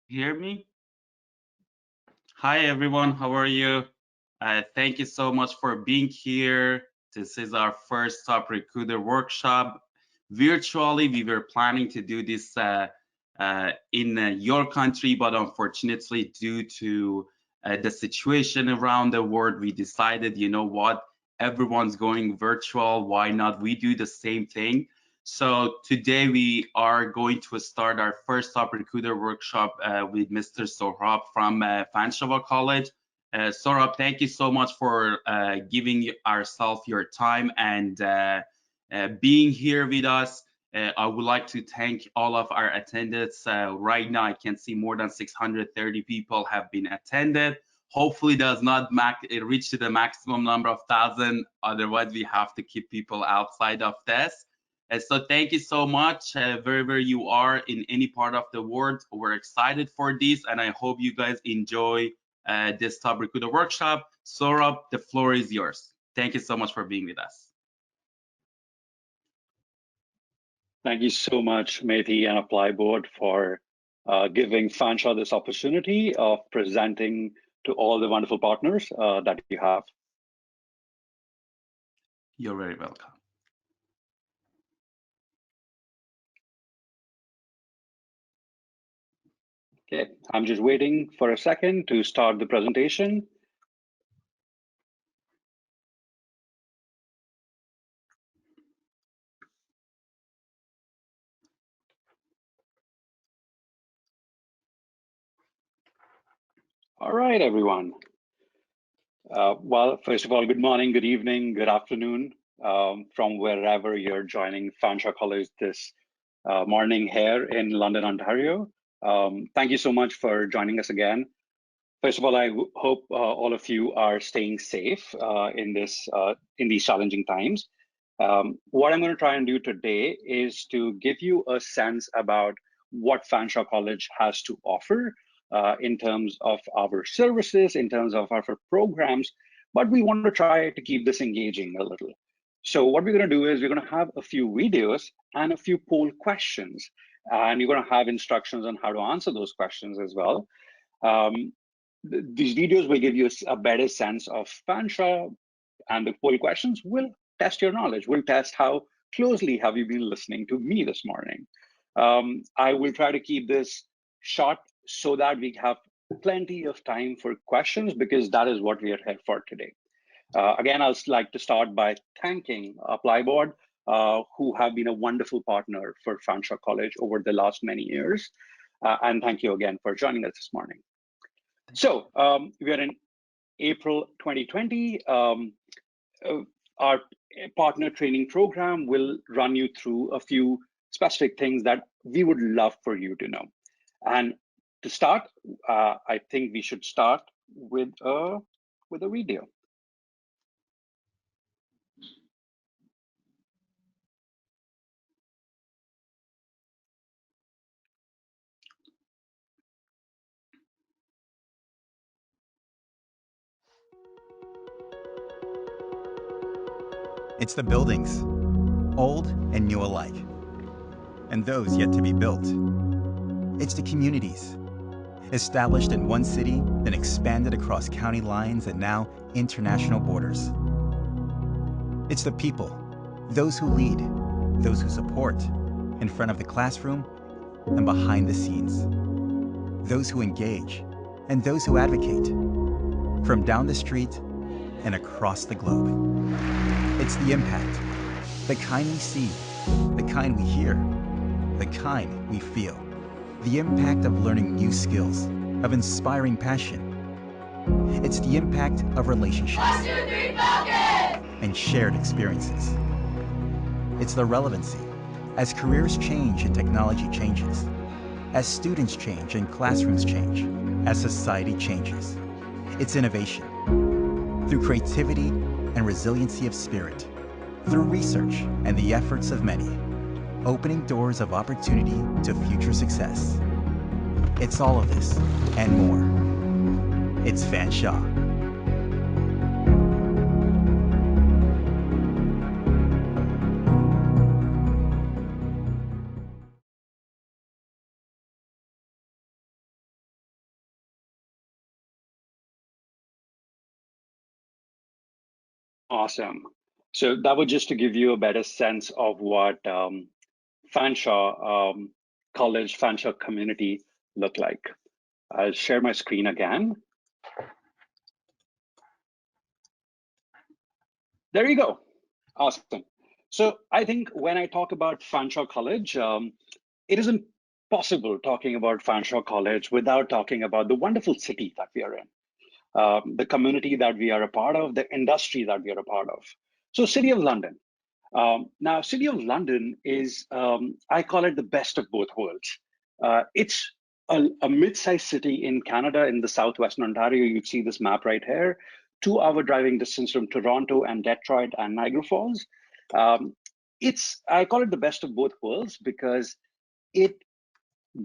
Hear me? Hi, everyone. How are you? Thank you so much for being here. This is our first top recruiter workshop. Virtually, we were planning to do this in your country, but unfortunately, due to the situation around the world, we decided, you know what, everyone's going virtual. Why not we do the same thing? So today we are going to start our first top recruiter workshop with Mr. Sohrab from Fanshawe College. Sohrab, thank you so much for giving ourselves your time and being here with us. I would like to thank all of our attendants. Right now, I can see more than 630 people have been attended. Hopefully, does not reach to the maximum number of 1,000. Otherwise, we have to keep people outside of this. So thank you so much. Wherever you are in any part of the world, we're excited for this, and I hope you guys enjoy this Top Recruiter workshop. Saurabh, the floor is yours. Thank you so much for being with us. Thank you so much, Mehdi and ApplyBoard, for giving Fanshawe this opportunity of presenting to all the wonderful partners that you have. You're very welcome. Okay, I'm just waiting for a second to start the presentation. All right, everyone. Well, first of all, good morning, good evening, good afternoon from wherever you're joining Fanshawe College this morning here in London, Ontario. Thank you so much for joining us again. First of all, I hope all of you are staying safe in these challenging times. What I'm going to try and do today is to give you a sense about what Fanshawe College has to offer in terms of our services, in terms of our programs, but we want to try to keep this engaging a little. So what we're going to do is we're going to have a few videos and a few poll questions, and you're going to have instructions on how to answer those questions as well. These videos will give you a better sense of Fanshawe, and the poll questions will test your knowledge. We'll test how closely have you been listening to me this morning. I will try to keep this short so that we have plenty of time for questions, because that is what we are here for today. Again, I'd like to start by thanking ApplyBoard, who have been a wonderful partner for Fanshawe College over the last many years. And thank you again for joining us this morning. So we are in April 2020. Our partner training program will run you through a few specific things that we would love for you to know. And to start, I think we should start with a video. It's the buildings, old and new alike, and those yet to be built. It's the communities, established in one city, then expanded across county lines and now international borders. It's the people, those who lead, those who support, in front of the classroom and behind the scenes. Those who engage and those who advocate, from down the street and across the globe. It's the impact, the kind we see, the kind we hear, the kind we feel. The impact of learning new skills, of inspiring passion. It's the impact of relationships. 1, 2, 3, focus! And shared experiences. It's the relevancy, as careers change and technology changes, as students change and classrooms change, as society changes. It's innovation, through creativity and resiliency of spirit, through research and the efforts of many, opening doors of opportunity to future success. It's all of this and more. It's Fanshawe. Awesome. So that was just to give you a better sense of what Fanshawe College, Fanshawe community look like. I'll share my screen again. There you go. Awesome. So I think when I talk about Fanshawe College, it isn't possible talking about Fanshawe College without talking about the wonderful city that we are in, the community that we are a part of, the industry that we are a part of. So City of London. Now, City of London is, I call it the best of both worlds. It's a mid-sized city in Canada, in the southwestern Ontario. You see this map right here. 2-hour driving distance from Toronto and Detroit and Niagara Falls. I call it the best of both worlds because it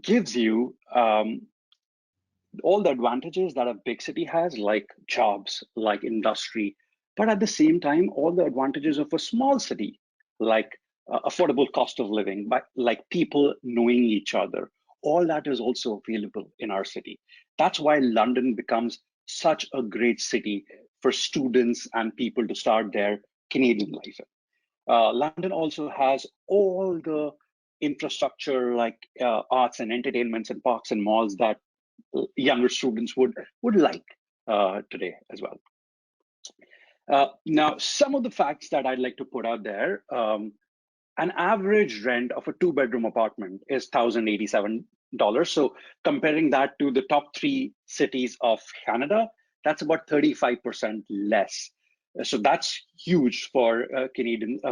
gives you all the advantages that a big city has, like jobs, like industry, but at the same time, all the advantages of a small city, like affordable cost of living, but like people knowing each other. All that is also available in our city. That's why London becomes such a great city for students and people to start their Canadian life in. London also has all the infrastructure like arts and entertainments and parks and malls that younger students would like today as well. Now, some of the facts that I'd like to put out there, an average rent of a 2-bedroom apartment is $1,087. So comparing that to the top 3 cities of Canada, that's about 35% less. So that's huge for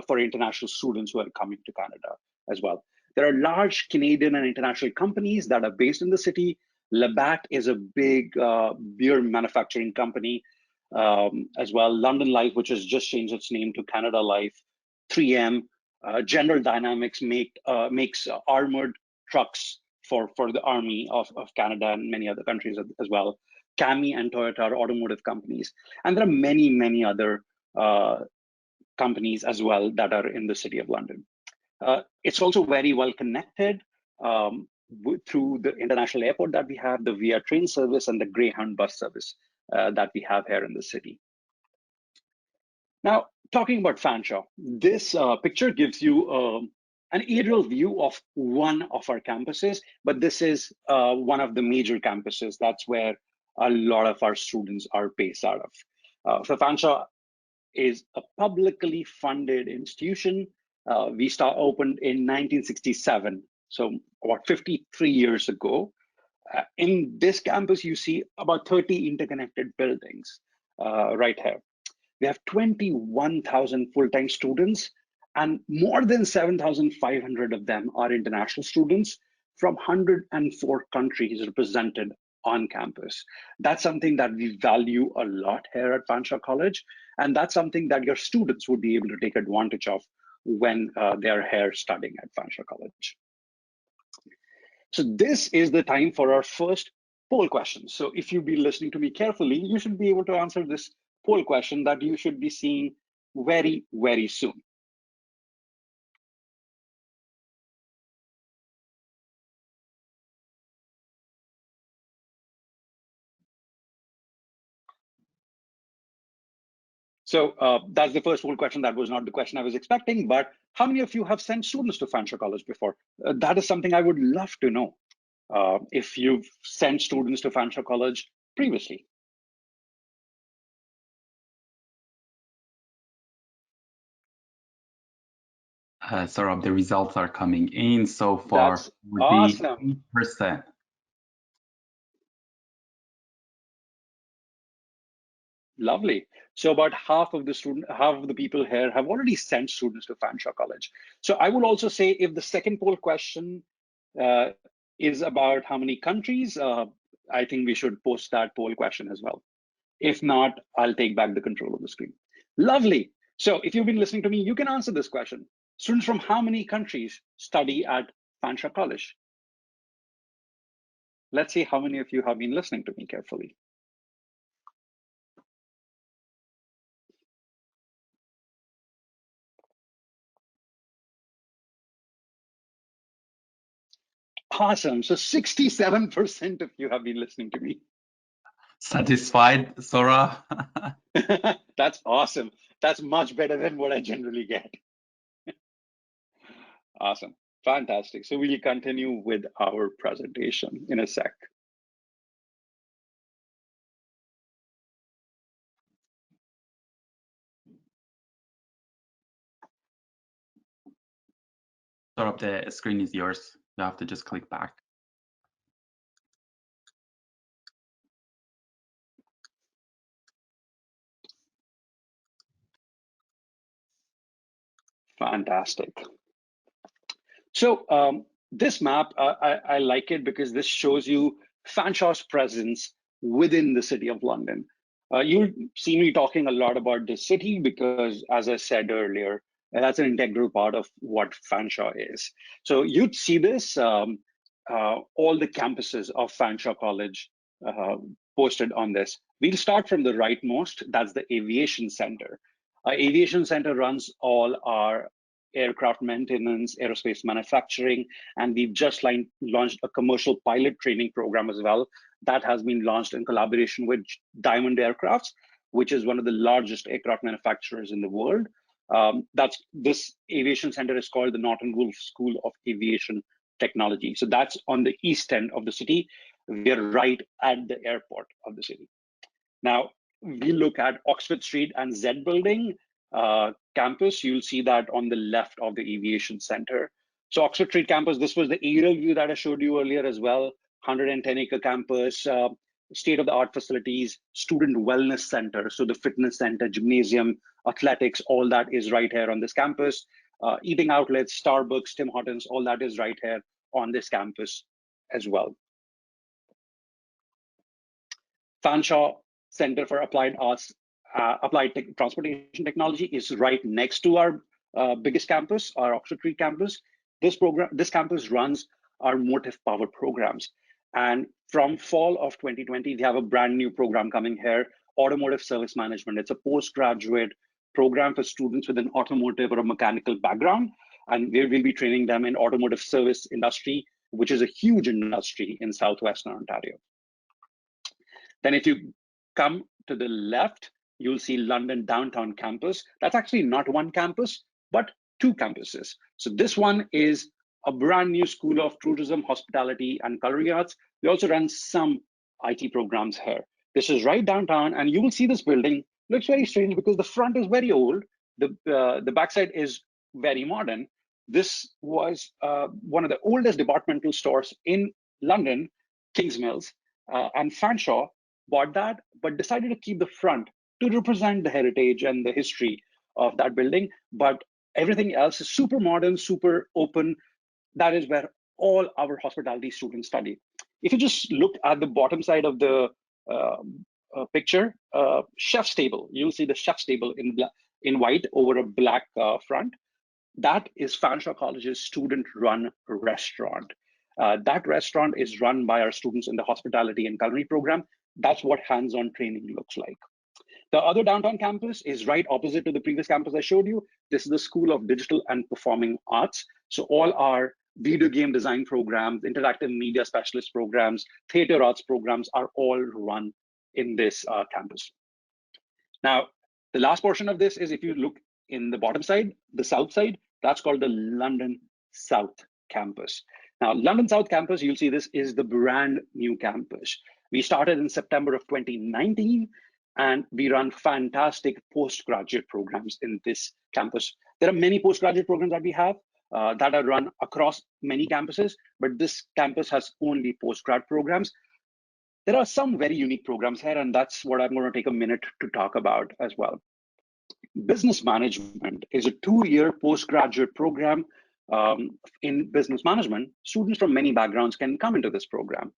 for international students who are coming to Canada as well. There are large Canadian and international companies that are based in the city. Labatt is a big beer manufacturing company as well. London Life, which has just changed its name to Canada Life. 3M, General Dynamics makes armored trucks for the Army of Canada and many other countries as well. Cami and Toyota are automotive companies. And there are many, many other companies as well that are in the City of London. It's also very well connected through the international airport that we have, the Via train service, and the Greyhound bus service that we have here in the city. Now, talking about Fanshawe, this picture gives you an aerial view of one of our campuses, but this is one of the major campuses. That's where a lot of our students are based out of. So Fanshawe is a publicly funded institution. We opened in 1967, so about 53 years ago. In this campus, you see about 30 interconnected buildings right here. We have 21,000 full-time students, and more than 7,500 of them are international students from 104 countries represented on campus. That's something that we value a lot here at Fanshawe College, and that's something that your students would be able to take advantage of when they're here studying at Fanshawe College. So this is the time for our first poll question. So if you've been listening to me carefully, you should be able to answer this poll question that you should be seeing very, very soon. So that's the first poll question. That was not the question I was expecting, but how many of you have sent students to Fanshawe College before? That is something I would love to know. If you've sent students to Fanshawe College previously. Saurabh, the results are coming in so far. That's awesome. 48%. Lovely. So about half of the people here have already sent students to Fanshawe College. So I would also say if the second poll question is about how many countries, I think we should post that poll question as well. If not, I'll take back the control of the screen. Lovely. So if you've been listening to me, you can answer this question. Students from how many countries study at Fanshawe College? Let's see how many of you have been listening to me carefully. Awesome. So 67% of you have been listening to me. Satisfied, Sora? That's awesome. That's much better than what I generally get. Awesome. Fantastic. So we'll continue with our presentation in a sec. Sort of the screen is yours. You have to just click back. Fantastic. So this map, I like it because this shows you Fanshawe's presence within the city of London. You'll see me talking a lot about the city because, as I said earlier, that's an integral part of what Fanshawe is. So you'd see this, all the campuses of Fanshawe College posted on this. We'll start from the rightmost, that's the Aviation Center. Aviation Center runs all our aircraft maintenance, aerospace manufacturing, and we've just launched a commercial pilot training program as well. That has been launched in collaboration with Diamond Aircrafts, which is one of the largest aircraft manufacturers in the world. This aviation center is called the Norton Wolf School of Aviation Technology. So that's on the east end of the city. We're right at the airport of the city. Now, we look at Oxford Street and Z Building campus. You'll see that on the left of the aviation center. So Oxford Street campus, this was the aerial view that I showed you earlier as well. 110-acre campus, state-of-the-art facilities, student wellness center. So the fitness center, gymnasium, athletics, all that is right here on this campus. Eating outlets, Starbucks, Tim Hortons, all that is right here on this campus as well. Fanshawe Center for Applied Arts, Transportation Technology is right next to our biggest campus, our Oxford Street campus. This campus runs our motive power programs. And from fall of 2020, we have a brand new program coming here, Automotive Service Management. It's a postgraduate program for students with an automotive or a mechanical background. And we will be training them in automotive service industry, which is a huge industry in Southwestern Ontario. Then if you come to the left, you'll see London Downtown Campus. That's actually not one campus, but two campuses. So this one is a brand new School of Tourism, Hospitality, and Culinary Arts. We also run some IT programs here. This is right downtown, and you will see this building looks very strange because the front is very old. The backside is very modern. This was one of the oldest departmental stores in London, Kings Mills, and Fanshawe bought that, but decided to keep the front to represent the heritage and the history of that building. But everything else is super modern, super open. That is where all our hospitality students study. If you just look at the bottom side of the picture, chef's table, you'll see the chef's table in white over a black front. That is Fanshawe College's student-run restaurant. That restaurant is run by our students in the hospitality and culinary program. That's what hands-on training looks like. The other downtown campus is right opposite to the previous campus I showed you. This is the School of Digital and Performing Arts. So all our video game design programs, interactive media specialist programs, theater arts programs are all run in this campus. Now, the last portion of this is if you look in the bottom side, the south side, that's called the London South Campus. Now, London South Campus, you'll see this is the brand new campus. We started in September of 2019, and we run fantastic postgraduate programs in this campus. There are many postgraduate programs that we have that are run across many campuses, but this campus has only postgrad programs. There are some very unique programs here, and that's what I'm going to take a minute to talk about as well. Business management is a 2-year postgraduate program. In business management, students from many backgrounds can come into this program.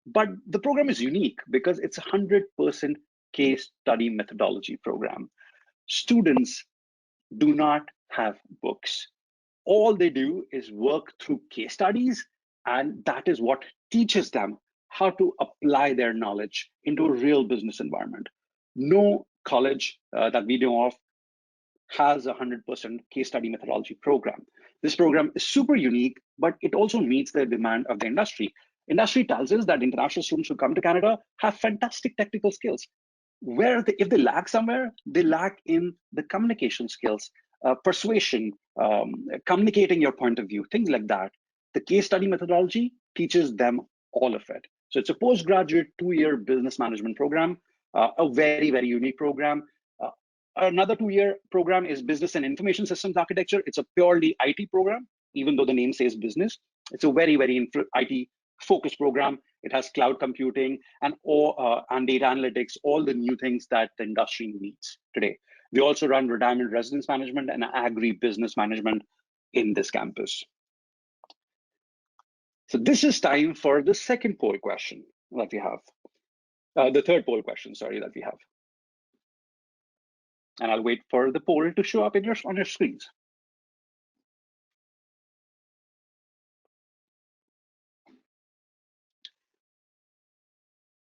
But the program is unique because it's a 100% case study methodology program. Students do not have books. All they do is work through case studies, and that is what teaches them how to apply their knowledge into a real business environment. No college that we know of has a 100% case study methodology program. This program is super unique, but it also meets the demand of the industry. Industry tells us that international students who come to Canada have fantastic technical skills. If they lack somewhere, they lack in the communication skills, persuasion, communicating your point of view, things like that. The case study methodology teaches them all of it. So it's a postgraduate 2-year business management program, a very, very unique program. Another 2-year program is business and information systems architecture. It's a purely IT program, even though the name says business. It's a very, very IT focused program. It has cloud computing and data analytics, all the new things that the industry needs today. We also run retirement residence management and agri-business management in this campus. So this is time for the second poll question that we have. The third poll question, sorry, that we have. And I'll wait for the poll to show up on your screens.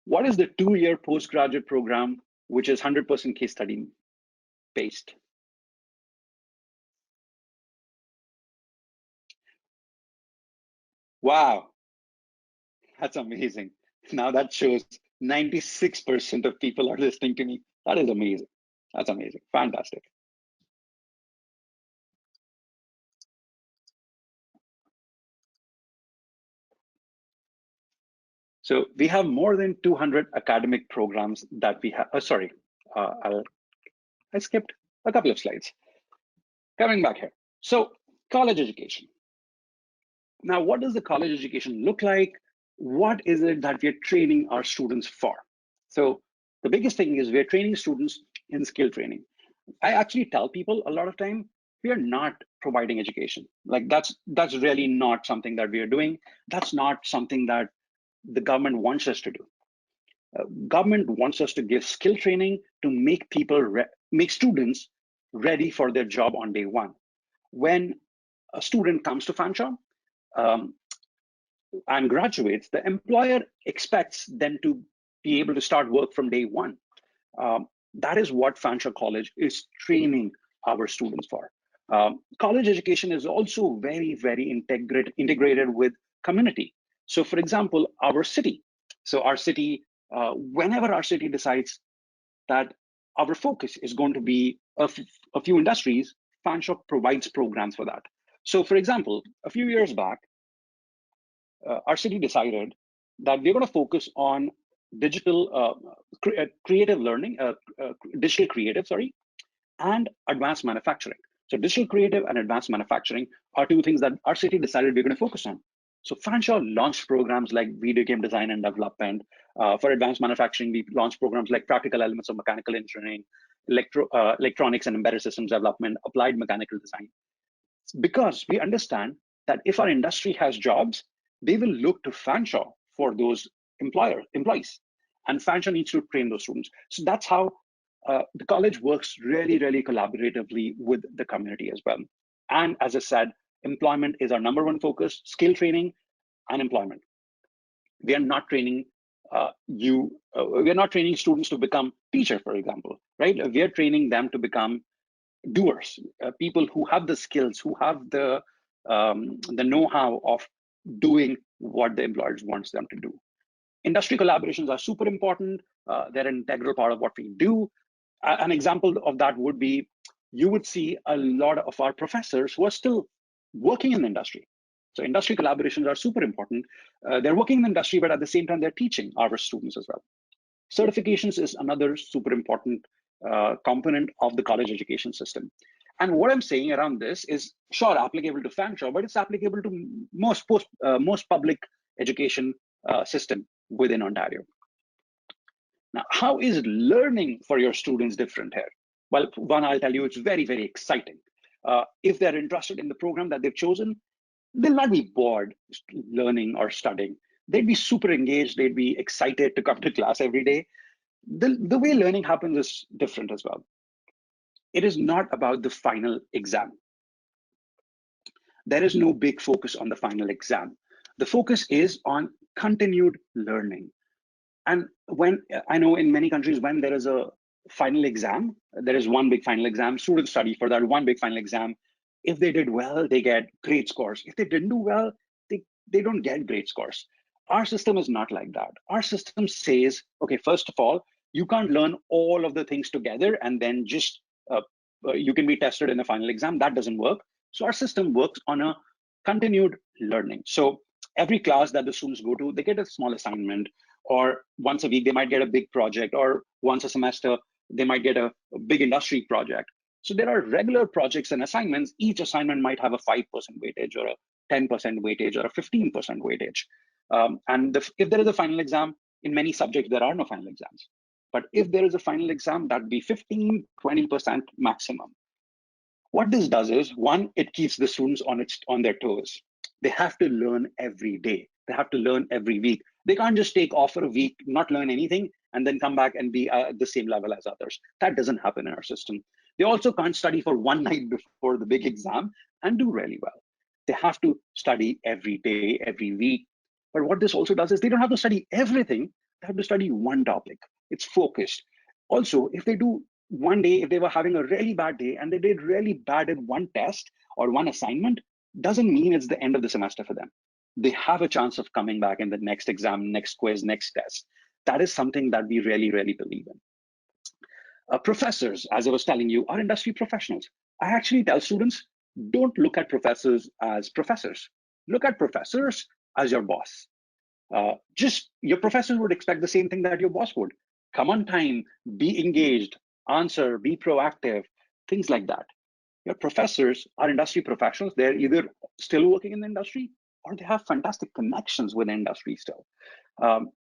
What is the 2-year postgraduate program, which is 100% case study based? Wow, that's amazing. Now that shows 96% of people are listening to me. That is amazing. That's amazing. Fantastic. So we have more than 200 academic programs that we have. I skipped a couple of slides. Coming back here. So college education. Now, what does the college education look like? What is it that we're training our students for? So the biggest thing is we're training students in skill training. I actually tell people a lot of time, we are not providing education. Like that's really not something that we are doing. That's not something that the government wants us to do. Government wants us to give skill training to make students ready for their job on day one. When a student comes to Fanshawe and graduates, the employer expects them to be able to start work from day one. That is what Fanshawe College is training our students for. College education is also very, very integrated with community. So for example, our city. So our city, whenever our city decides that our focus is going to be a few industries, Fanshawe provides programs for that. So for example, a few years back, our city decided that we're going to focus on digital creative learning, digital creative, and advanced manufacturing. So digital creative and advanced manufacturing are two things that our city decided we're going to focus on. So Fanshawe launched programs like video game design and development. For advanced manufacturing, we launched programs like practical elements of mechanical engineering, electronics and embedded systems development, applied mechanical design. Because we understand that if our industry has jobs, they will look to Fanshawe for those employees. And Fanshawe needs to train those students. So that's how the college works really, really collaboratively with the community as well. And as I said, employment is our #1 focus, skill training and employment. We are not training we are not training students to become teacher, for example, right? We are training them to become doers, people who have the skills, who have the know-how of doing what the employers wants them to do. Industry collaborations are super important. They're an integral part of what we do. An example of that would be, you would see a lot of our professors who are still working in the industry. So industry collaborations are super important. They're working in the industry, but at the same time, they're teaching our students as well. Certifications is another super important component of the college education system. And what I'm saying around this is, sure, applicable to Fanshawe, but it's applicable to most public education system within Ontario. Now, how is learning for your students different here? Well, one, I'll tell you, it's very, very exciting. If they're interested in the program that they've chosen, they'll not be bored learning or studying. They'd be super engaged. They'd be excited to come to class every day. The way learning happens is different as well. It is not about the final exam. There is no big focus on the final exam. The focus is on continued learning. And when I know in many countries, when there is a final exam, there is one big final exam, students study for that one big final exam. If they did well, they get great scores. If they didn't do well, they don't get great scores. Our system is not like that. Our system says, okay, first of all, you can't learn all of the things together and then just you can be tested in a final exam. That doesn't work. So our system works on a continued learning. So every class that the students go to, they get a small assignment, or once a week, they might get a big project, or once a semester, they might get a big industry project. So there are regular projects and assignments. Each assignment might have a 5% weightage or a 10% weightage or a 15% weightage. If there is a final exam, in many subjects, there are no final exams. But if there is a final exam, that'd be 15, 20% maximum. What this does is, one, it keeps the students on their toes. They have to learn every day. They have to learn every week. They can't just take off for a week, not learn anything, and then come back and be at the same level as others. That doesn't happen in our system. They also can't study for one night before the big exam and do really well. They have to study every day, every week. But what this also does is they don't have to study everything. They have to study one topic. It's focused. Also, if they do one day, if they were having a really bad day and they did really bad in one test or one assignment, doesn't mean it's the end of the semester for them. They have a chance of coming back in the next exam, next quiz, next test. That is something that we really, really believe in. Professors, as I was telling you, are industry professionals. I actually tell students, don't look at professors as professors. Look at professors as your boss. Just your professors would expect the same thing that your boss would. Come on time, be engaged, answer, be proactive, things like that. Your professors are industry professionals. They're either still working in the industry or they have fantastic connections with the industry still.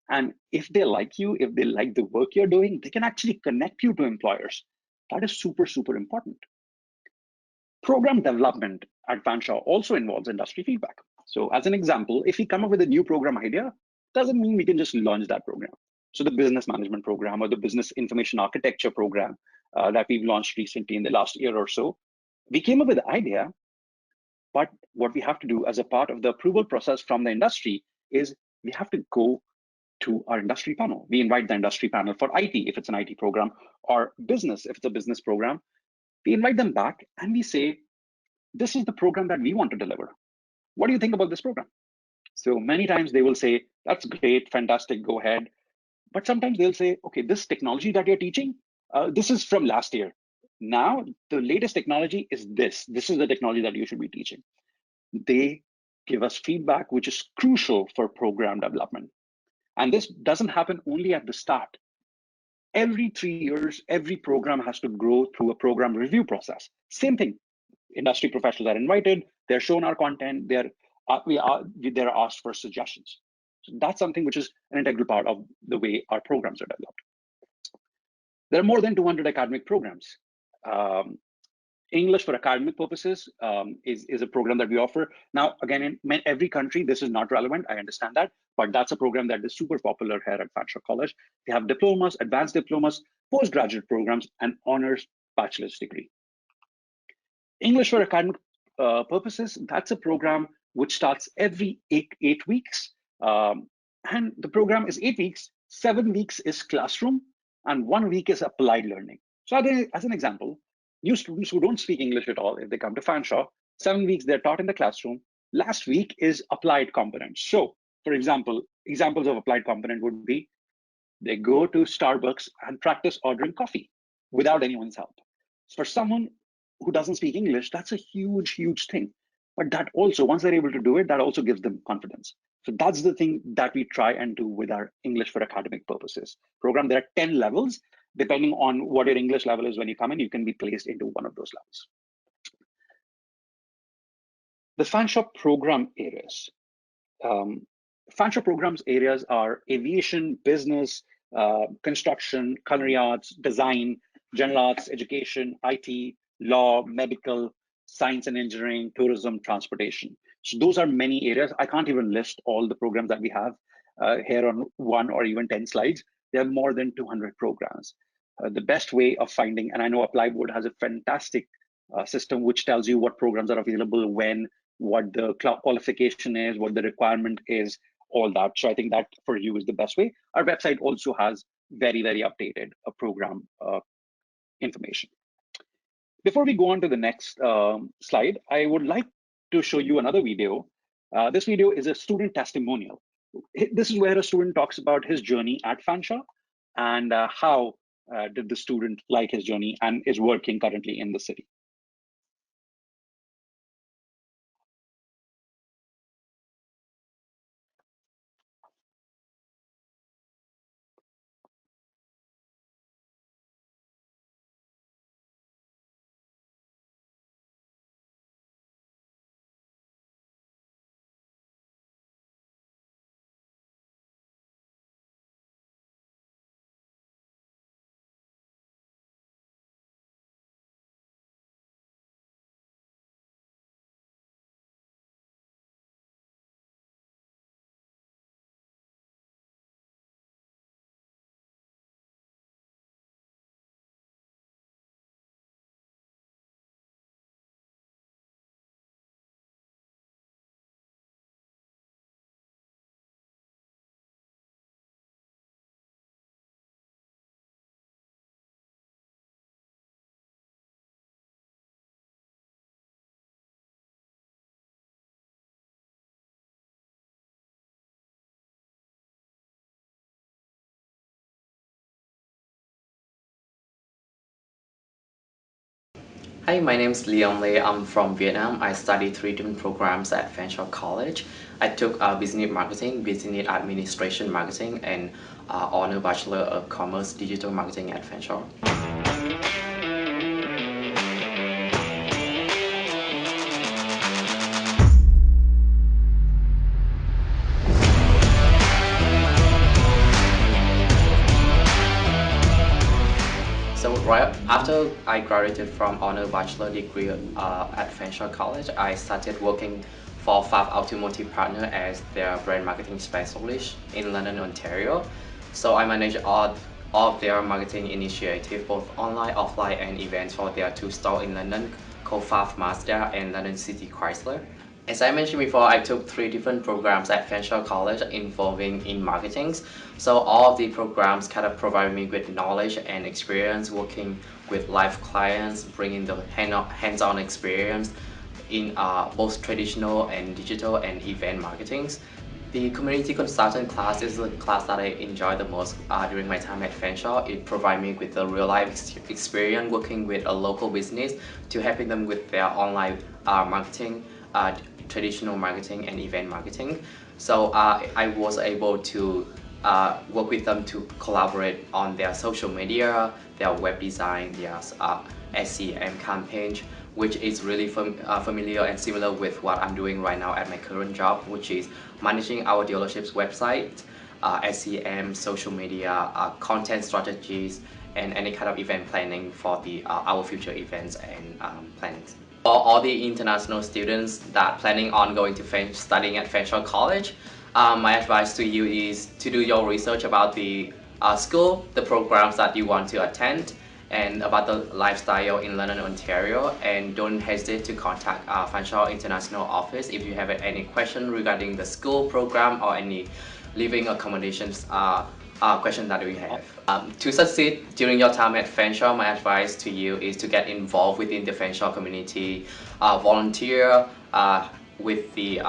And if they like you, if they like the work you're doing, they can actually connect you to employers. That is super, super important. Program development at Fanshawe also involves industry feedback. So as an example, if we come up with a new program idea, doesn't mean we can just launch that program. So the business management program or the business information architecture program that we've launched recently in the last year or so, we came up with the idea, but what we have to do as a part of the approval process from the industry is we have to go to our industry panel. We invite the industry panel for IT, if it's an IT program, or business, if it's a business program. We invite them back and we say, this is the program that we want to deliver. What do you think about this program? So many times they will say, that's great, fantastic, go ahead. But sometimes they'll say, okay, this technology that you're teaching, this is from last year. Now, the latest technology is this. This is the technology that you should be teaching. They give us feedback, which is crucial for program development. And this doesn't happen only at the start. Every 3 years, every program has to grow through a program review process. Same thing. Industry professionals are invited, they're shown our content, they're asked for suggestions. So that's something which is an integral part of the way our programs are developed. There are more than 200 academic programs. English for academic purposes is a program that we offer. Now, again, in every country, this is not relevant. I understand that, but that's a program that is super popular here at Fanshawe College. We have diplomas, advanced diplomas, postgraduate programs, and honors bachelor's degree. English for academic purposes, that's a program which starts every eight weeks. And the program is 8 weeks, 7 weeks is classroom, and 1 week is applied learning. So as an example, new students who don't speak English at all, if they come to Fanshawe, 7 weeks they're taught in the classroom. Last week is applied components. So for example, examples of applied component would be, they go to Starbucks and practice ordering coffee without anyone's help. For someone who doesn't speak English, that's a huge, huge thing. But that also, once they're able to do it, that also gives them confidence. So that's the thing that we try and do with our English for academic purposes program. There are 10 levels. Depending on what your English level is when you come in, you can be placed into one of those levels. The Fanshawe program areas. Fanshawe programs areas are aviation, business, construction, culinary arts, design, general arts, education, IT, law, medical, science and engineering, tourism, transportation. So those are many areas. I can't even list all the programs that we have here on 1 or even 10 slides. There are more than 200 programs. The best way of finding, and I know ApplyBoard has a fantastic system which tells you what programs are available, when, what the qualification is, what the requirement is, all that. So I think that for you is the best way. Our website also has very, very updated program information. Before we go on to the next slide, I would like to show you another video. This video is a student testimonial. this is where a student talks about his journey at Fanshawe and how did the student like his journey and is working currently in the city. Hi, my name is Leon Lê. I'm from Vietnam. I studied 3 different programs at Fanshawe College. I took Business Marketing, Business Administration Marketing, and Honor Bachelor of Commerce Digital Marketing at Fanshawe. So right after I graduated from Honor Bachelor degree at Fanshawe College, I started working for Fab Automotive Partner as their brand marketing specialist in London, Ontario. So I manage all of their marketing initiative, both online, offline, and events for their 2 stores in London called Fab Mazda and London City Chrysler. As I mentioned before, I took 3 different programs at Fanshawe College involving in marketing. So all of the programs kind of provide me with knowledge and experience working with live clients, bringing the hands-on experience in both traditional and digital and event marketing. The community consultant class is the class that I enjoy the most during my time at Fanshawe. It provides me with a real-life experience working with a local business to helping them with their online marketing, traditional marketing, and event marketing. So I was able to work with them to collaborate on their social media, their web design, their SEM campaign, which is really familiar and similar with what I'm doing right now at my current job, which is managing our dealership's website, SEM, social media, content strategies, and any kind of event planning for our future events and plannings. For all the international students that planning on going to studying at Fanshawe College, my advice to you is to do your research about the school, the programs that you want to attend, and about the lifestyle in London, Ontario, and don't hesitate to contact Fanshawe International Office if you have any question regarding the school program or any living accommodations question that we have. To succeed during your time at Fanshawe, my advice to you is to get involved within the Fanshawe community, volunteer with the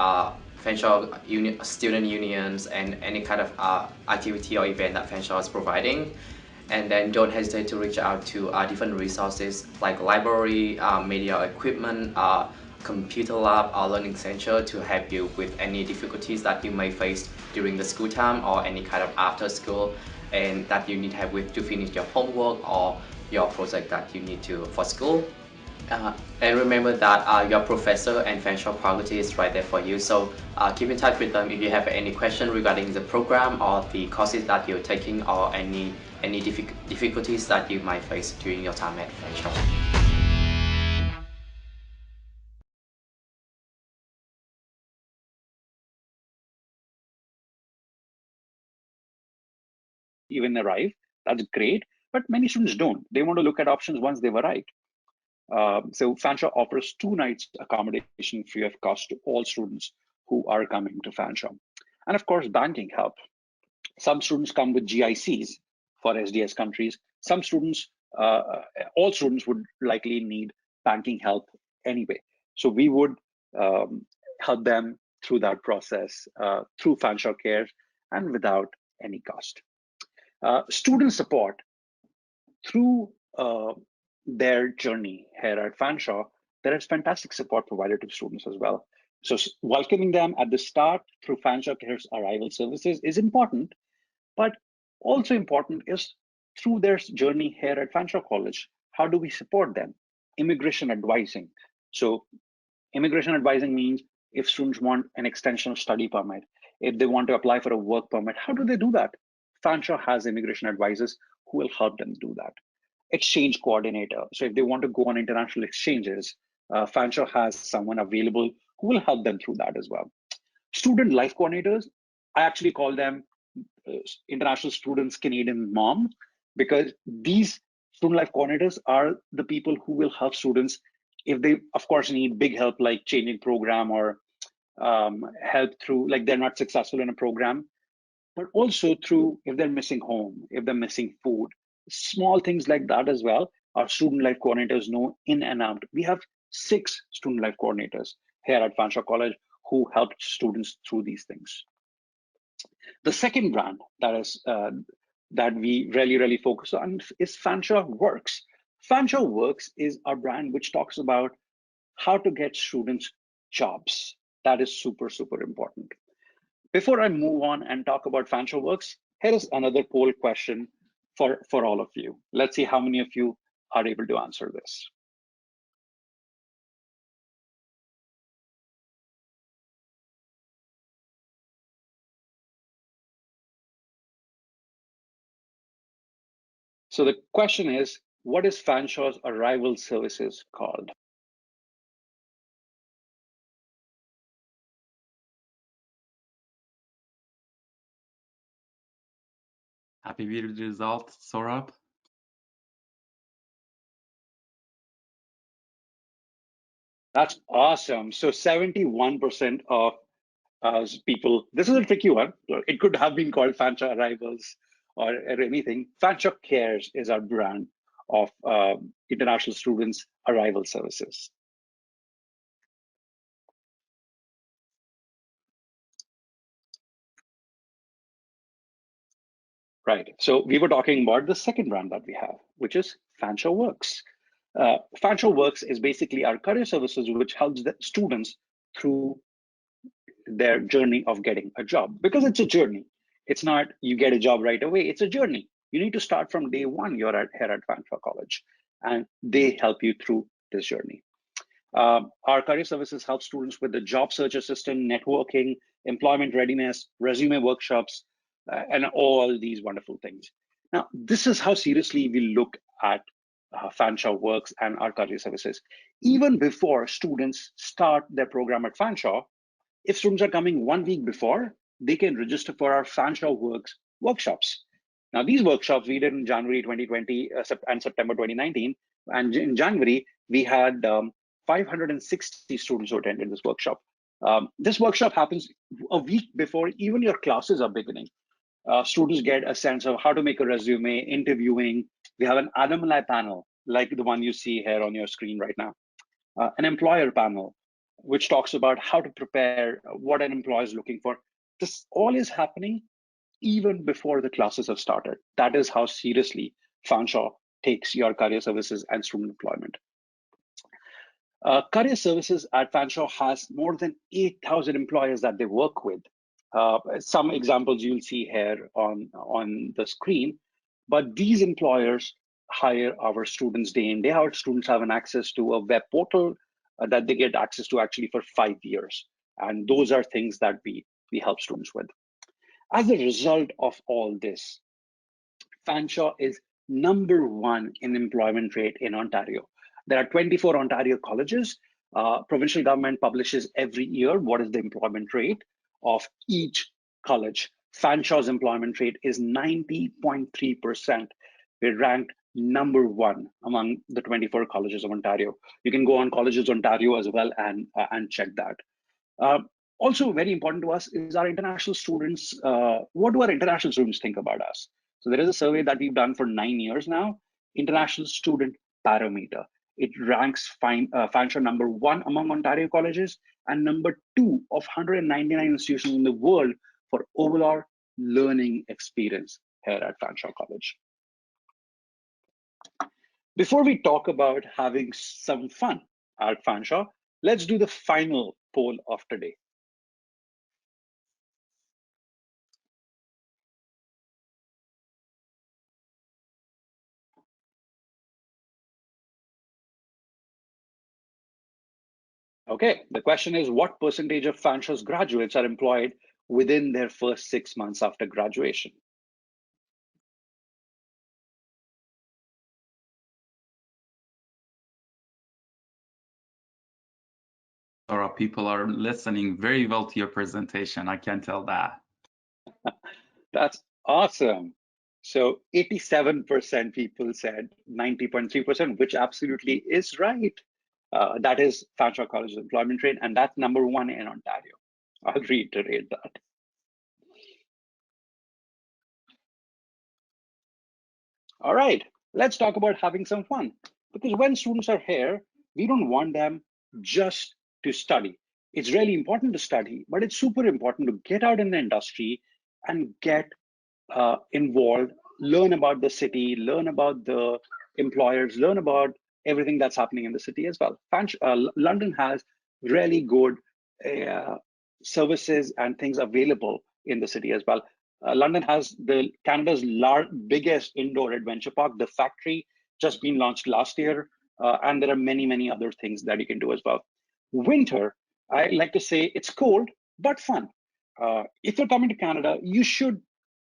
Fanshawe student unions and any kind of activity or event that Fanshawe is providing. And then don't hesitate to reach out to different resources like library, media equipment, computer lab, or learning center to help you with any difficulties that you may face during the school time or any kind of after school and that you need help with to finish your homework or your project that you need to for school. And remember that your professor and Fanshawe faculty is right there for you. So keep in touch with them if you have any question regarding the program or the courses that you're taking or any difficulties that you might face during your time at Fanshawe. Even arrive, that's great, but many students don't. They want to look at options once they've arrived. So Fanshawe offers 2 nights accommodation free of cost to all students who are coming to Fanshawe. And of course, banking help. Some students come with GICs for SDS countries. Some students, all students would likely need banking help anyway. So we would help them through that process, through Fanshawe Cares, and without any cost. Student support through their journey here at Fanshawe, there is fantastic support provided to students as well. So welcoming them at the start through Fanshawe Cares arrival services is important, but also important is through their journey here at Fanshawe College. How do we support them? Immigration advising. So immigration advising means if students want an extension of study permit, if they want to apply for a work permit, how do they do that? Fanshawe has immigration advisors who will help them do that. Exchange coordinator. So if they want to go on international exchanges, Fanshawe has someone available who will help them through that as well. Student life coordinators, I actually call them international students Canadian mom, because these student life coordinators are the people who will help students if they, of course, need big help like changing program or help through, like they're not successful in a program, but also through if they're missing home, if they're missing food, small things like that as well. Our student life coordinators know in and out. We have 6 student life coordinators here at Fanshawe College who help students through these things. The second brand that we really focus on is Fanshawe Works. Fanshawe Works is our brand which talks about how to get students jobs. That is super important. Before I move on and talk about Fanshawe Works, here is another poll question for all of you. Let's see how many of you are able to answer this. So the question is, what is Fanshawe's arrival services called? Happy with the result, Saurabh? That's awesome. So 71% of people, this is a tricky one. It could have been called Fanshawe Arrivals or anything. Fanshawe Cares is our brand of international students' arrival services. Right. So we were talking about the second brand that we have, which is Fanshawe Works. Fanshawe Works is basically our career services, which helps the students through their journey of getting a job, because it's a journey. It's not you get a job right away. It's a journey. You need to start from day one. You're here at Fanshawe College, and they help you through this journey. Our career services help students with the job search assistant, networking, employment readiness, resume workshops, and all these wonderful things. Now, this is how seriously we look at Fanshawe Works and our career services. Even before students start their program at Fanshawe, if students are coming 1 week before, they can register for our Fanshawe Works workshops. Now, these workshops we did in January 2020 and September 2019. And in January, we had 560 students who attended this workshop. This workshop happens a week before even your classes are beginning. Students get a sense of how to make a resume, interviewing. We have an alumni panel, like the one you see here on your screen right now, an employer panel, which talks about how to prepare, what an employer is looking for. This all is happening even before the classes have started. That is how seriously Fanshawe takes your career services and student employment. Career services at Fanshawe has more than 8,000 employers that they work with. Some examples you'll see here on the screen, but these employers hire our students day in, day out. Students have an access to a web portal that they get access to actually for 5 years. And those are things that we help students with. As a result of all this, Fanshawe is #1 in employment rate in Ontario. There are 24 Ontario colleges. Provincial government publishes every year what is the employment rate of each college. Fanshawe's employment rate is 90.3%. We're ranked #1 among the 24 colleges of Ontario. You can go on Colleges Ontario as well and check that. Also very important to us is our international students. What do our international students think about us? So there is a survey that we've done for 9 years now, International Student Barometer. It ranks Fanshawe #1 among Ontario colleges and #2 of 199 institutions in the world for overall learning experience here at Fanshawe College. Before we talk about having some fun at Fanshawe, let's do the final poll of today. Okay, the question is, what percentage of Fanshawe's graduates are employed within their first 6 months after graduation? Laura, people are listening very well to your presentation. I can tell that. That's awesome. So 87% people said 90.3%, which absolutely is right. That is Fanshawe College's employment rate, and that's #1 in Ontario. I'll reiterate that. All right, let's talk about having some fun. Because when students are here, we don't want them just to study. It's really important to study, but it's super important to get out in the industry and get involved, learn about the city, learn about the employers, learn about everything that's happening in the city as well. London has really good services and things available in the city as well. London has Canada's biggest indoor adventure park, the Factory, just been launched last year, and there are many other things that you can do as well. Winter, I like to say it's cold but fun. If you're coming to Canada, you should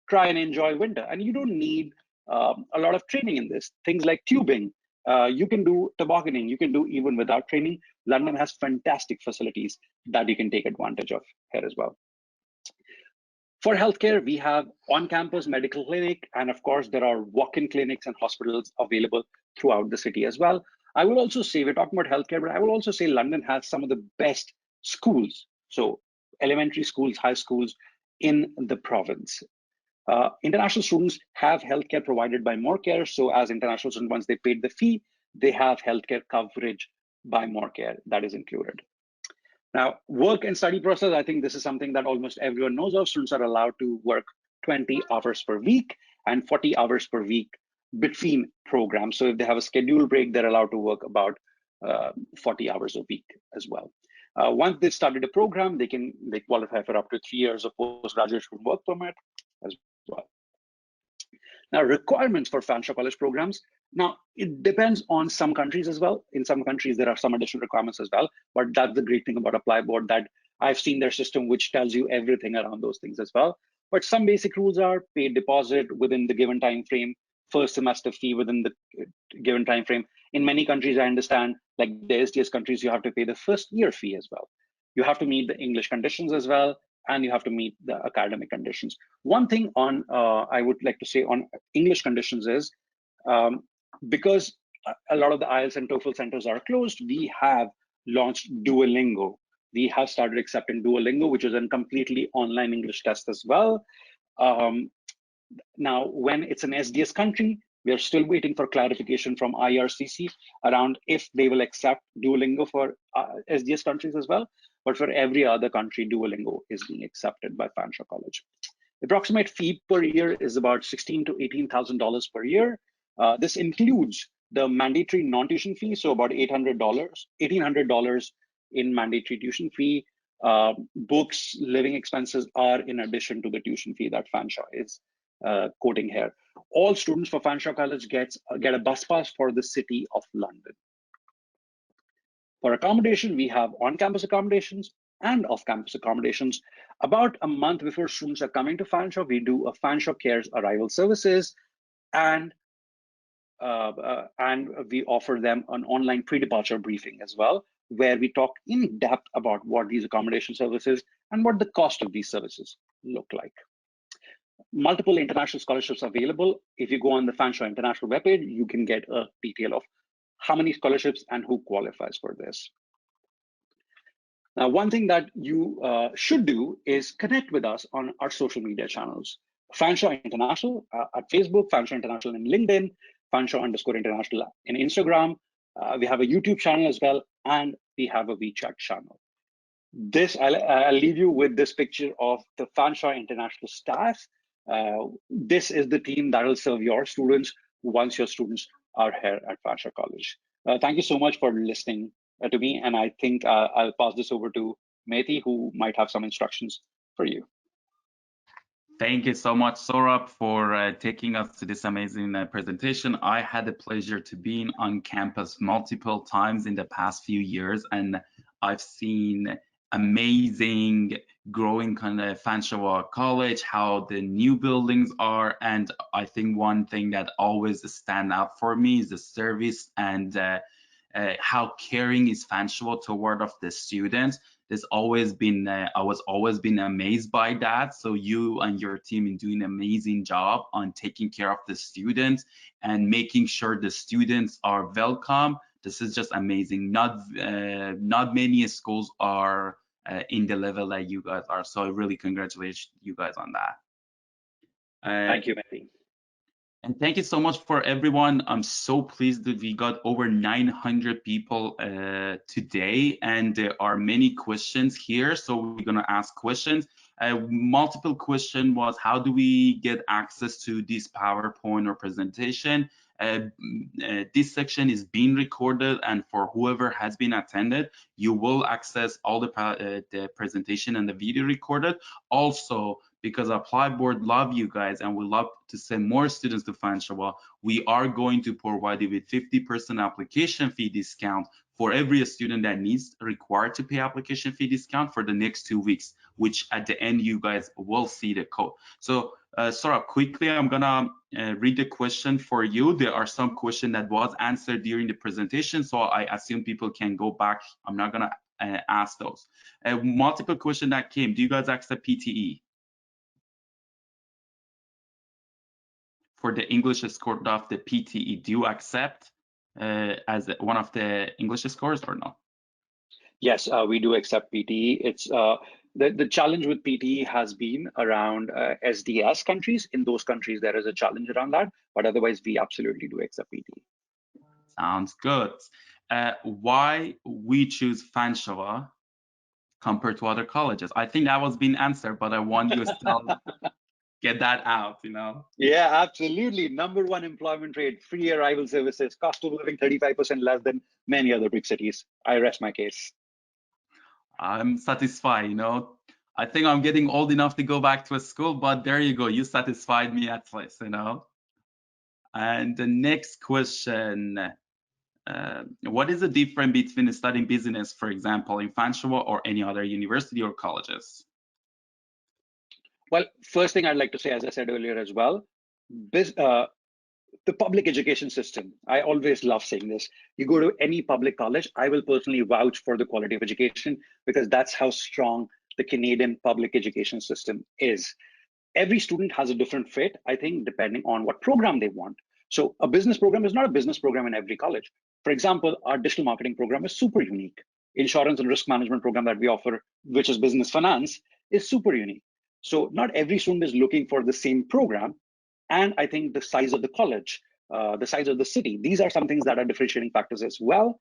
try and enjoy winter, and you don't need a lot of training in this. Things like tubing, you can do tobogganing, you can do even without training. London has fantastic facilities that you can take advantage of here as well. For healthcare, we have on-campus medical clinic, and of course, there are walk-in clinics and hospitals available throughout the city as well. I will also say, we're talking about healthcare, but I will also say London has some of the best schools. So elementary schools, high schools in the province. International students have healthcare provided by Morecare. So as international students, once they paid the fee, they have healthcare coverage by Morecare that is included. Now, work and study process, I think this is something that almost everyone knows of. Students are allowed to work 20 hours per week and 40 hours per week between programs. So if they have a schedule break, they're allowed to work about 40 hours a week as well. Once they started a program, they qualify for up to 3 years of postgraduate work permit as well. Now, requirements for Fanshawe College programs. Now, it depends on some countries as well. In some countries, there are some additional requirements as well, but that's the great thing about ApplyBoard, that I've seen their system, which tells you everything around those things as well. But some basic rules are paid deposit within the given time frame, first semester fee within the given time frame. In many countries, I understand, like the SDS countries, you have to pay the first year fee as well. You have to meet the English conditions as well, and you have to meet the academic conditions. One thing on I would like to say on English conditions is, because a lot of the IELTS and TOEFL centers are closed, we have launched Duolingo. We have started accepting Duolingo, which is a completely online English test as well. Now, when it's an SDS country, we are still waiting for clarification from IRCC around if they will accept Duolingo for SDS countries as well. But for every other country, Duolingo is being accepted by Fanshawe College. Approximate fee per year is about $16,000 to $18,000 per year. This includes the mandatory non-tuition fee, so about $800, $1,800 in mandatory tuition fee. Books, living expenses are in addition to the tuition fee that Fanshawe is quoting here. All students for Fanshawe College get a bus pass for the City of London. For accommodation, we have on-campus accommodations and off-campus accommodations. About a month before students are coming to Fanshawe, we do a Fanshawe Cares arrival services, and we offer them an online pre-departure briefing as well, where we talk in depth about what these accommodation services and what the cost of these services look like. Multiple international scholarships available. If you go on the Fanshawe International webpage, you can get a detail of how many scholarships and who qualifies for this. Now, one thing that you should do is connect with us on our social media channels. Fanshawe International at Facebook, Fanshawe International in LinkedIn, Fanshawe _International in Instagram. We have a YouTube channel as well, and we have a WeChat channel. I'll leave you with this picture of the Fanshawe International staff. This is the team that will serve your students once your students are here at Fanshawe College. Thank you so much for listening to me, and I think I'll pass this over to Mehdi, who might have some instructions for you. Thank you so much, Saurabh, for taking us to this amazing presentation. I had the pleasure to be on campus multiple times in the past few years, and I've seen amazing growing kind of Fanshawe College, how the new buildings are, and I think one thing that always stand out for me is the service and how caring is Fanshawe toward of the students. There's always been I was always been amazed by that. So you and your team are doing an amazing job on taking care of the students and making sure the students are welcome. This is just amazing. Not many schools are in the level that you guys are. So I really congratulate you guys on that. Thank you, Mehdi. And thank you so much for everyone. I'm so pleased that we got over 900 people today, and there are many questions here. So we're gonna ask questions. Multiple question was, how do we get access to this PowerPoint or presentation? This section is being recorded, and for whoever has been attended, you will access all the presentation and the video recorded. Also, because ApplyBoard love you guys and we love to send more students to Fanshawe, we are going to provide you with 50% application fee discount for every student that required to pay application fee discount for the next 2 weeks, which at the end you guys will see the code. So Saurabh, quickly, I'm gonna read the question for you. There are some questions that was answered during the presentation, so I assume people can go back. I'm not gonna ask those. Multiple question that came, do you guys accept PTE? For the English score of the PTE, do you accept as one of the English scores or no? Yes, we do accept PTE. It's the challenge with PTE has been around SDS countries. In those countries, there is a challenge around that, but otherwise, we absolutely do accept PTE. Sounds good. Why we choose Fanshawe compared to other colleges? I think that was being answered, but I want you to still get that out, you know? Yeah, absolutely. Number one employment rate, free arrival services, cost of living 35% less than many other big cities. I rest my case. I'm satisfied, you know? I think I'm getting old enough to go back to a school, but there you go. You satisfied me at least, you know? And the next question, what is the difference between studying business, for example, in Fanshawe or any other university or colleges? Well, first thing I'd like to say, as I said earlier as well, the public education system, I always love saying this. You go to any public college, I will personally vouch for the quality of education because that's how strong the Canadian public education system is. Every student has a different fit, I think, depending on what program they want. So a business program is not a business program in every college. For example, our digital marketing program is super unique. Insurance and risk management program that we offer, which is business finance, is super unique. So not every student is looking for the same program. And I think the size of the college, the size of the city, these are some things that are differentiating factors as well.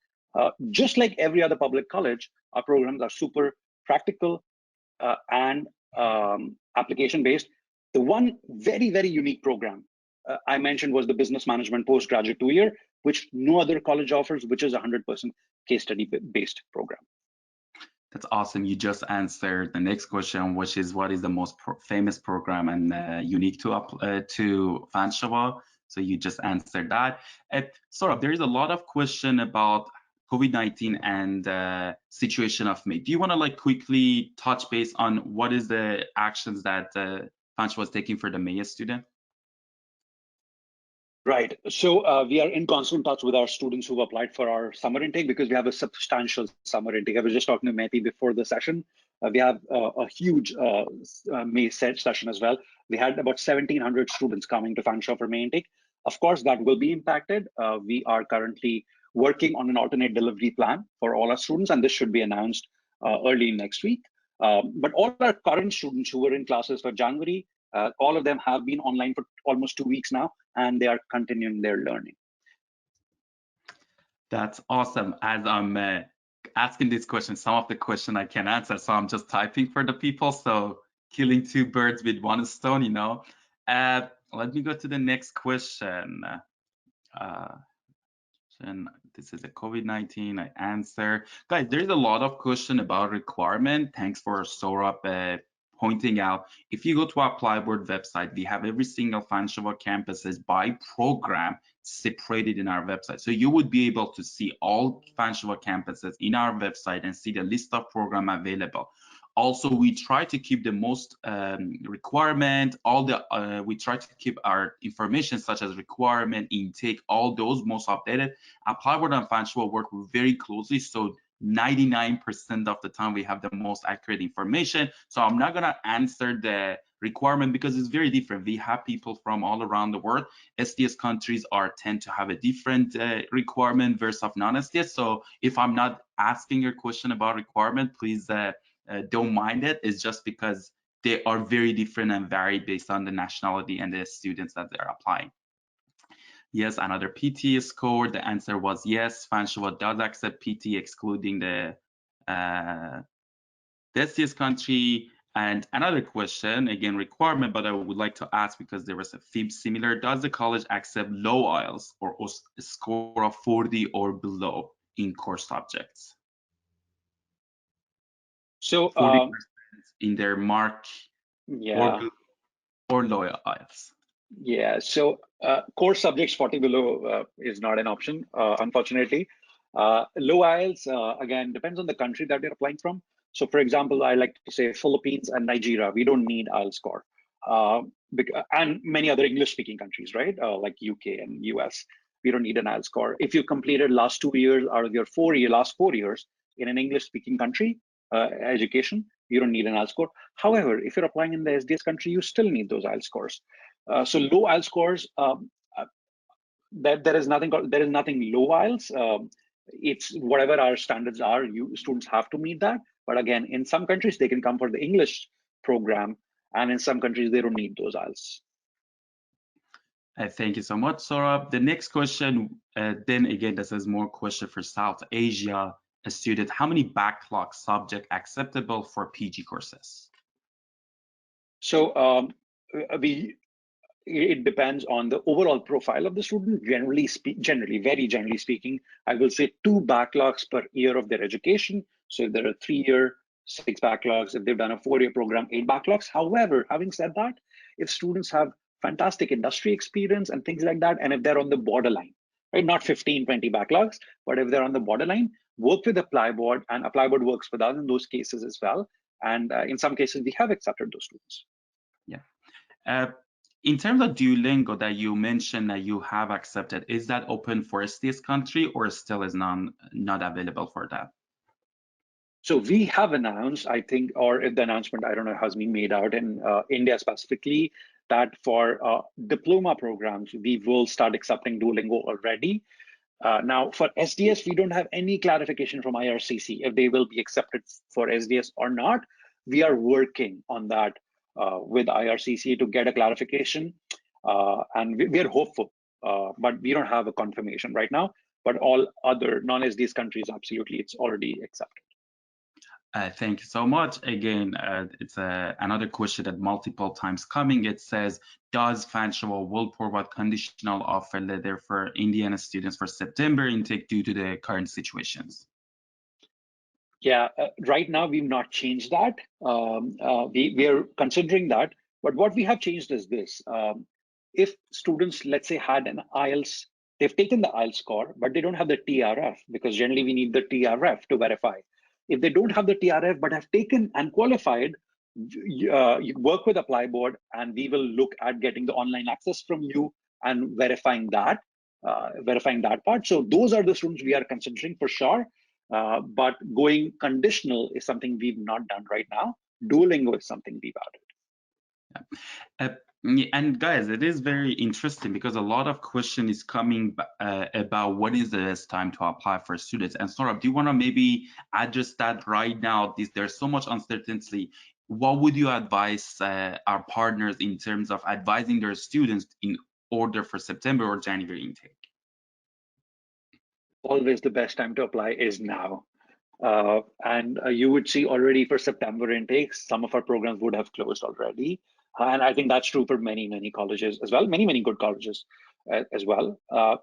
Just like every other public college, our programs are super practical and application-based. The one very, very unique program I mentioned was the business management postgraduate 2-year, which no other college offers, which is a 100% case study-based program. That's awesome. You just answered the next question, which is what is the most famous program and unique to Fanshawe? So you just answered that. Saurabh, there is a lot of question about COVID-19 and situation of May. Do you want to like quickly touch base on what is the actions that Fanshawe was taking for the May student? Right. So we are in constant touch with our students who applied for our summer intake because we have a substantial summer intake. I was just talking to Mehdi before the session. We have a huge May session as well. We had about 1,700 students coming to Fanshawe for May intake. Of course, that will be impacted. We are currently working on an alternate delivery plan for all our students, and this should be announced early next week. But all our current students who were in classes for January, all of them have been online for almost 2 weeks now, and they are continuing their learning. That's awesome. As I'm asking this question, some of the question I can answer, so I'm just typing for the people. So killing two birds with one stone, you know. Let me go to the next question. Uh, and this is a COVID-19. I answer. Guys, there's a lot of question about requirement. Thanks for Saurabh pointing out. If you go to our ApplyBoard website, we have every single Fanshawe campuses by program separated in our website. So you would be able to see all Fanshawe campuses in our website and see the list of program available. Also, we try to keep the most requirement, we try to keep our information such as requirement, intake, all those most updated. ApplyBoard and Fanshawe work very closely, so 99% of the time we have the most accurate information. So I'm not gonna answer the requirement because it's very different. We have people from all around the world. SDS countries tend to have a different requirement versus non-SDS. So if I'm not asking your question about requirement, please don't mind it. It's just because they are very different and vary based on the nationality and the students that they're applying. Yes, another PT score. The answer was yes. Fanshawe does accept PT, excluding the SDS country. And another question, again, requirement, but I would like to ask because there was a FIB similar. Does the college accept low IELTS or a score of 40 or below in core subjects? So 40% in their mark yeah, or low IELTS. yeah. So core subjects 40 below is not an option, unfortunately. Low IELTS, again, depends on the country that they're applying from. So for example, I like to say Philippines and Nigeria, we don't need IELTS score. And many other English-speaking countries, right? Like UK and US, we don't need an IELTS score. If you completed last 2 years out of your last 4 years in an English-speaking country, education, you don't need an IELTS score. However, if you're applying in the SDS country, you still need those IELTS scores. So low IELTS scores, there is nothing low IELTS. It's whatever our standards are. Students have to meet that. But again, in some countries they can come for the English program, and in some countries they don't need those IELTS. Thank you so much, Saurabh. The next question, then again, this is more question for South Asia a student. How many backlog subject acceptable for PG courses? So it depends on the overall profile of the student. Very generally speaking, I will say 2 backlogs per year of their education. So if there are 3-year, 6 backlogs. If they've done a 4-year program, 8 backlogs. However, having said that, if students have fantastic industry experience and things like that, and if they're on the borderline, right, not 15, 20 backlogs, but if they're on the borderline, work with ApplyBoard, and ApplyBoard works with us in those cases as well. And in some cases, we have accepted those students. Yeah. In terms of Duolingo that you mentioned that you have accepted, is that open for SDS country or still is not available for that? So we have announced, I think, or if the announcement, I don't know, has been made out in India specifically, that for diploma programs, we will start accepting Duolingo already. Now, for SDS, we don't have any clarification from IRCC if they will be accepted for SDS or not. We are working on that with IRCC to get a clarification, and we are hopeful, but we don't have a confirmation right now. But all other non-SDS countries, absolutely, it's already accepted. Thank you so much. Again, it's another question that multiple times coming. It says, does Fanshawe will provide conditional offer letter for Indiana students for September intake due to the current situations? Yeah, right now we've not changed that. We are considering that, but what we have changed is this. If students, let's say, had an IELTS, they've taken the IELTS score, but they don't have the TRF, because generally we need the TRF to verify. If they don't have the TRF but have taken and qualified, you work with ApplyBoard, and we will look at getting the online access from you and verifying that part. So those are the students we are considering for sure. But going conditional is something we've not done right now. Duolingo is something we've added. Yeah. And guys, it is very interesting because a lot of question is coming about when is the best time to apply for students. And Saurabh, do you want to maybe address that right now? There's so much uncertainty. What would you advise our partners in terms of advising their students in order for September or January intake? always the best time to apply is now. And you would see already for September intakes, some of our programs would have closed already. And I think that's true for many, many colleges as well, many, many good colleges as well.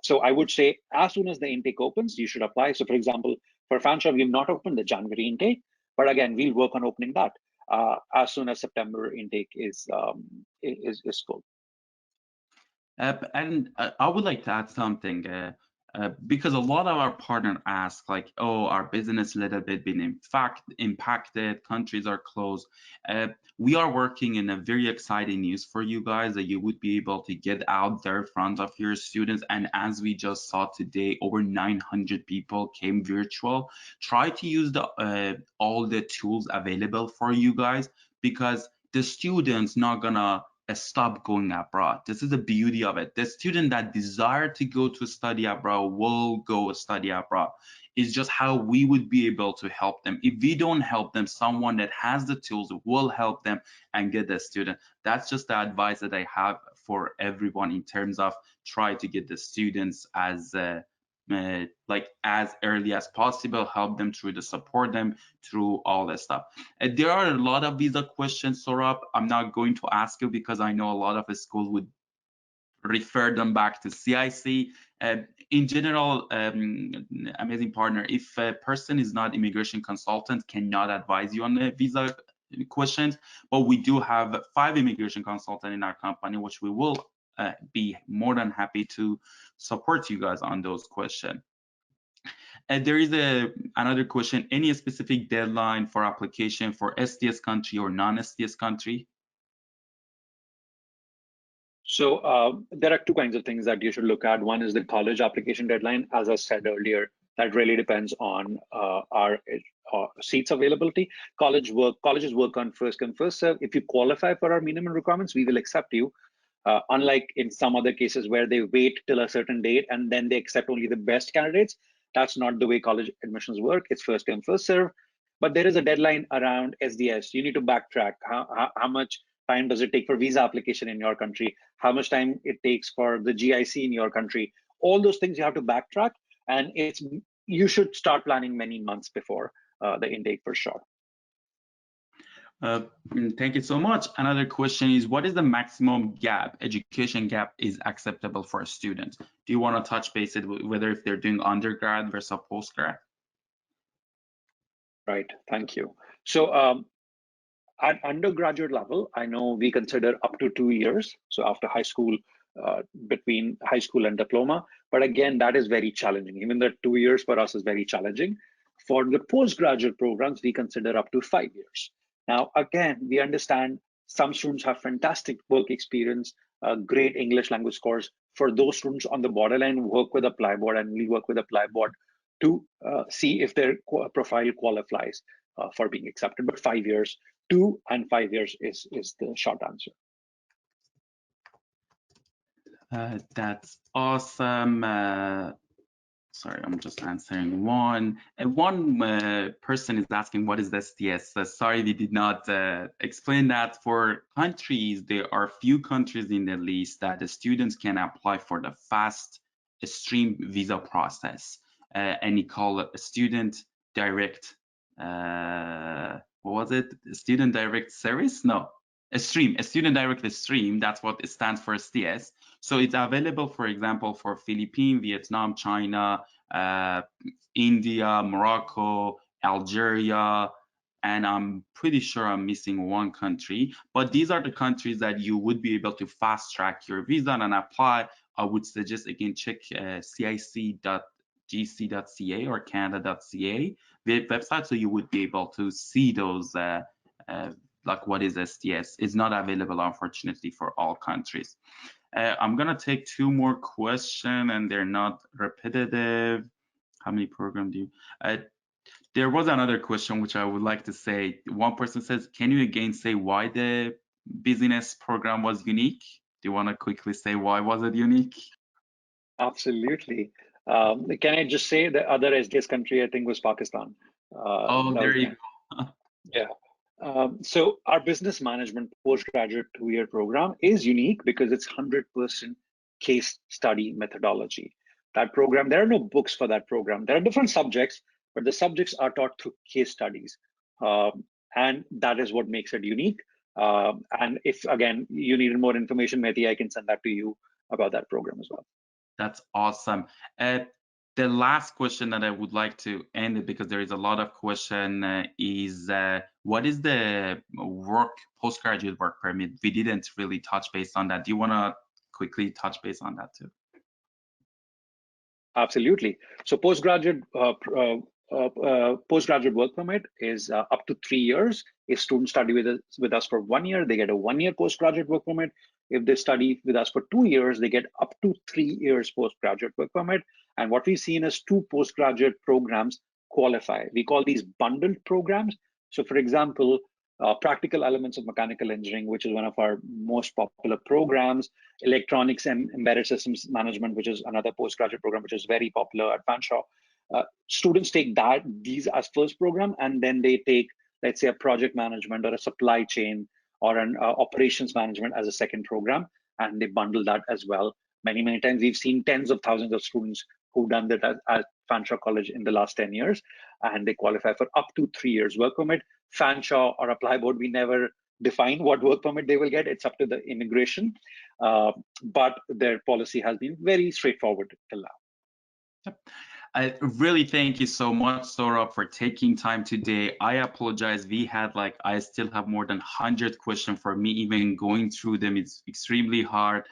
So I would say as soon as the intake opens, you should apply. So for example, for Fanshawe, we've not opened the January intake, but again, we'll work on opening that as soon as September intake is full. And I would like to add something because a lot of our partners ask, like, oh, our business a little bit been impacted, countries are closed. We are working in a very exciting news for you guys that you would be able to get out there in front of your students. And as we just saw today, over 900 people came virtual. Try to use all the tools available for you guys, because the students not gonna stop going abroad. This is the beauty of it. The student that desire to go to study abroad will go study abroad. It's just how we would be able to help them. If we don't help them, someone that has the tools will help them and get the student. That's just the advice that I have for everyone in terms of try to get the students as like as early as possible, help them through the support them through all that stuff. There are a lot of visa questions, Saurabh. I'm not going to ask you because I know a lot of the schools would refer them back to CIC. In general, amazing partner, if a person is not immigration consultant, cannot advise you on the visa questions, but we do have 5 immigration consultants in our company, which we will be more than happy to support you guys on those questions. And there is another question, any specific deadline for application for STS country or non-STS country? So there are 2 kinds of things that you should look at. One is the college application deadline. As I said earlier, that really depends on our seats availability. Colleges work on first come, first serve. If you qualify for our minimum requirements, we will accept you. Unlike in some other cases where they wait till a certain date and then they accept only the best candidates, that's not the way college admissions work. It's first come, first serve. But there is a deadline around SDS. You need to backtrack. How much time does it take for visa application in your country? How much time it takes for the GIC in your country? All those things you have to backtrack, and you should start planning many months before the intake for sure. Thank you so much. Another question is, what is the maximum gap, education gap, is acceptable for a student? Do you want to touch base it, whether if they're doing undergrad versus postgrad? Right, thank you. So at undergraduate level, I know we consider up to 2 years. So after high school, between high school and diploma. But again, that is very challenging. Even the 2 years for us is very challenging. For the postgraduate programs, we consider up to 5 years. Now, again, we understand some students have fantastic work experience, great English language scores. For those students on the borderline, work with ApplyBoard, and we work with ApplyBoard to see if their profile qualifies for being accepted. But 5 years, 2 and 5 years is the short answer. That's awesome. Sorry, I'm just answering one. One person is asking, what is STS? Sorry, we did not explain that. For countries, there are few countries in the list that the students can apply for the fast stream visa process. And you call it a student direct, what was it? Student direct service? No, a student direct stream. That's what it stands for, STS. So it's available, for example, for Philippines, Vietnam, China, India, Morocco, Algeria, and I'm pretty sure I'm missing one country. But these are the countries that you would be able to fast track your visa and apply. I would suggest, again, check cic.gc.ca or canada.ca website, so you would be able to see those like what is STS. It's not available, unfortunately, for all countries. I'm gonna take 2 more questions, and they're not repetitive. How many programs do you? There was another question which I would like to say. One person says, can you again say why the business program was unique? Do you want to quickly say why was it unique? Absolutely. Can I just say the other SDS country, I think, was Pakistan. Oh, there you go. Yeah. So our business management postgraduate 2-year program is unique because it's 100% case study methodology. that program. There are no books for that program. There are different subjects, but the subjects are taught through case studies. And that is what makes it unique. And if, again, you needed more information, Mehdi, I can send that to you about that program as well. That's awesome. The last question that I would like to end it, because there is a lot of question, is what is the postgraduate work permit? We didn't really touch base on that. Do you want to quickly touch base on that too? Absolutely. So postgraduate work permit is up to 3 years. If students study with us for 1 year, they get a 1-year postgraduate work permit. If they study with us for 2 years, they get up to 3 years postgraduate work permit. And what we've seen is 2 postgraduate programs qualify. We call these bundled programs. So for example, practical elements of mechanical engineering, which is one of our most popular programs, electronics and embedded systems management, which is another postgraduate program, which is very popular at Fanshawe. Students take these as first program, and then they take, let's say, a project management or a supply chain or an operations management as a second program, and they bundle that as well. Many times we've seen tens of thousands of students who've done that at Fanshawe College in the last 10 years, and they qualify for up to 3 years work permit. Fanshawe or ApplyBoard, we never define what work permit they will get. It's up to the immigration, but their policy has been very straightforward till now. Yep. I really thank you so much, Saurabh, for taking time today. I apologize. I still have more than 100 questions for me. Even going through them, it's extremely hard.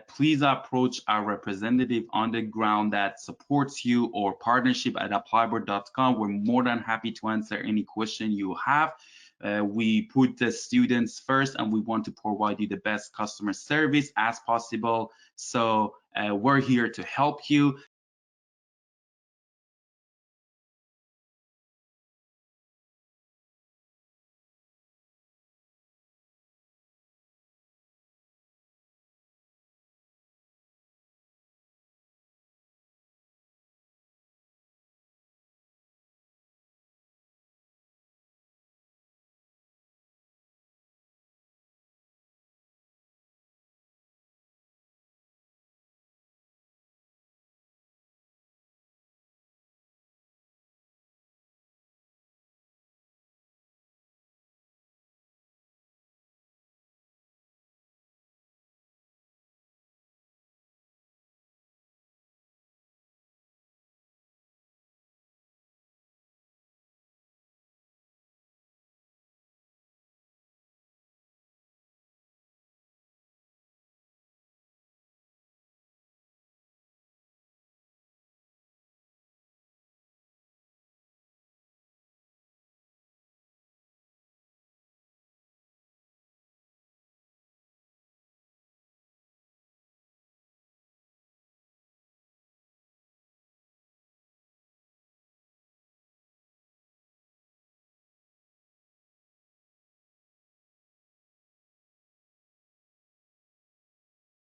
Please approach our representative on the ground that supports you, or partnership at applyboard.com. We're more than happy to answer any question you have. We put the students first, and we want to provide you the best customer service as possible. So we're here to help you.